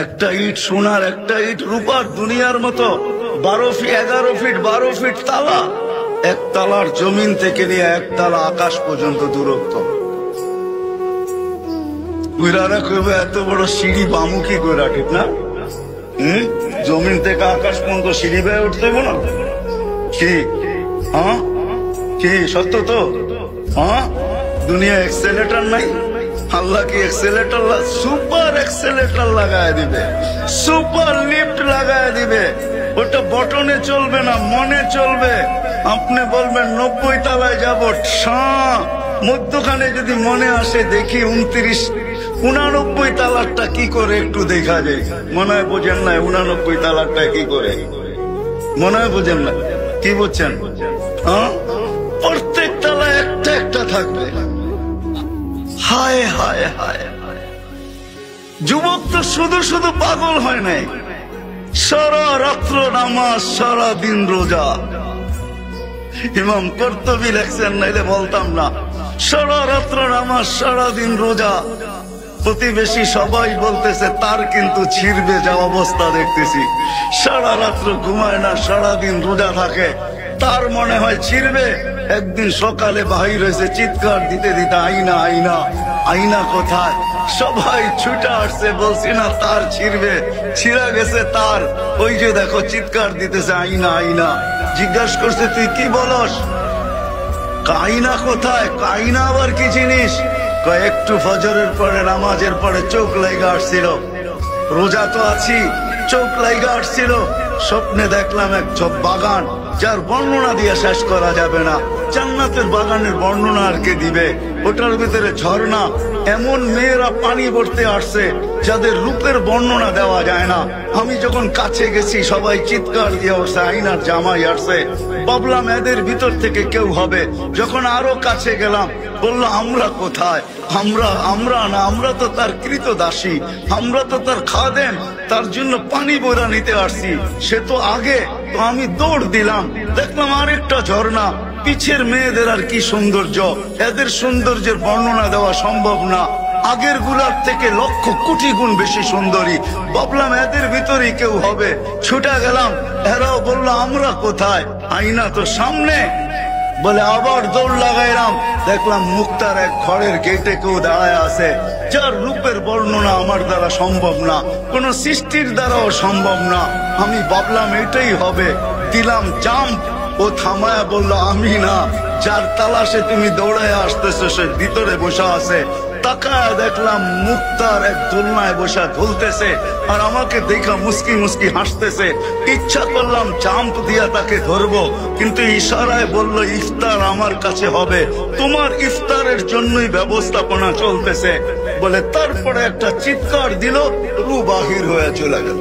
একটা ইট সোনার, একটা ইট রূপার, দুনিয়ার মতো 12 ফিট 11 ফিট 12 ফিট তালা, এক তালার জমিন থেকে নিয়ে এক তালা আকাশ পর্যন্ত দূরত্ব। কুইরারা কইবে এত বড় সিঁড়ি বামু কি কইরা, ঠিক না? জমিন থেকে আকাশ পর্যন্ত সিঁড়ি বেয়ে উঠতে না কি? হ্যাঁ কি সত্য তো? হ্যাঁ, দুনিয়া এক্সেলেটর নাই, আল্লাহ কি এক্সেলেটর, সুপার এক্সেলেটর লাগায় দিবে, সুপার লিফট লাগায় দিবে। ওটা বটনে চলবে না, মনে চলবে। আপনি বলবেন 90 তলায় যাব, মধ্যখানে যদি মনে আসে দেখি 29 তালারটা কি করে একটু দেখা যায়। মনে হয় বোঝেন না 29 তালারটা কি করে, মনে হয় বোঝেন না। কি বুঝছেন? হ্যাঁ, প্রত্যেক তালা একটা একটা থাকবে। হায় হায় হায়, যুবক তো শুধু শুধু পাগল হয় নাই, সারা রাত্র নামাজ, সারা দিন রোজা। ইমাম কর্তুবী লেখছেন, নাইলে বলতাম না। সারা রাত্র নামাজ, সারা দিন রোজা। প্রতিবেশী সবাই বলতেছে তার কিন্তু ছিড়বে যা অবস্থা দেখতেছি। সারা রাত্র ঘুমায় না, সারা দিন রোজা থাকে, তার মনে হয় ছিড়বে। একদিন সকালে বাহির হয়েছে চিৎকার দিতে দিতে, আইনা আইনা আইনা কোথায়? সবাই ছুটে আসছে, বলছি না তার ছিড়বে। ছিঁড়া গেছে তার, ওই যে দেখো চিৎকার দিতেছে আইনা আইনা। জিজ্ঞাসা করছে তুই কি বলস? আইনা কোথায়? আইনা আবার কি জিনিস? একটু ফজরের পরে নামাজের পরে চোখ লাগা আসছিল, রোজা তো আছি, চোখ লাগা আসছিল, স্বপ্নে দেখলাম এক বাগান, যার বর্ণনা দিয়ে শেষ করা যাবে না। জান্নাতের বাগানের বর্ণনা আর কে দিবে? ওটার ভিতরে ঝর্ণা, এমন মেয়েরা পানি ভরতে আসছে যাদের রূপের বর্ণনা দেওয়া যায় না। আমি যখন কাছে গেছি সবাই চিৎকার দিয়ে উঠছে, আইনার জামাই আসছে। ভাবলাম এদের ভিতর থেকে কেউ হবে। যখন আরো কাছে গেলাম, বললো আমরা কোথায়? আমরা না, আমরা তো তার কৃতদাসী, আমরা তো তার খাদেম, তার জন্য পানি বইরা নিতে আসছি। সে তো আগে, তো আমি দৌড় দিলাম, দেখলাম আরেকটা ঝর্ণা। পিছের মেয়েদের আর কি সৌন্দর্য, এদের সৌন্দর্যের বর্ণনা দেওয়া সম্ভব না। আগের গুলার থেকে লক্ষ কোটি গুণ বেশি সুন্দরী। ভাবলাম এদের ভিতরেই কেউ হবে, ছুটে গেলাম। এরাও বললো আমরা কোথায়? আইনা তো সামনে। বলে আবার দৌড় লাগাইলাম, দেখলাম মুক্তার এক ঘরের গেটে কেউ দাঁড়ায় আছে, যার রূপের বর্ণনা আমার দ্বারা সম্ভব না, কোন সৃষ্টির দ্বারাও সম্ভব না। আমি ভাবলাম এটাই হবে, দিলাম জাম্প। ও থামায়া বললো আমি না, যার তালাশে তুমি দৌড়ায় আসতেছো সে ভিতরে বসা আছে। তাকায় দেখলাম মুক্তার এক দোলনায় বসা ঝুলতেছে, আর আমাকে দেখা মুস্কি মুস্কি হাসতেছে। ইচ্ছা করলাম জাম্প দিয়া তাকে ধরবো, কিন্তু ইশারায় বলল ইফতার আমার কাছে হবে, তোমার ইফতারের জন্যই ব্যবস্থাপনা চলতেছে বলে। তারপরে একটা চিৎকার দিল, রু বাহির হয়ে চলে গেল।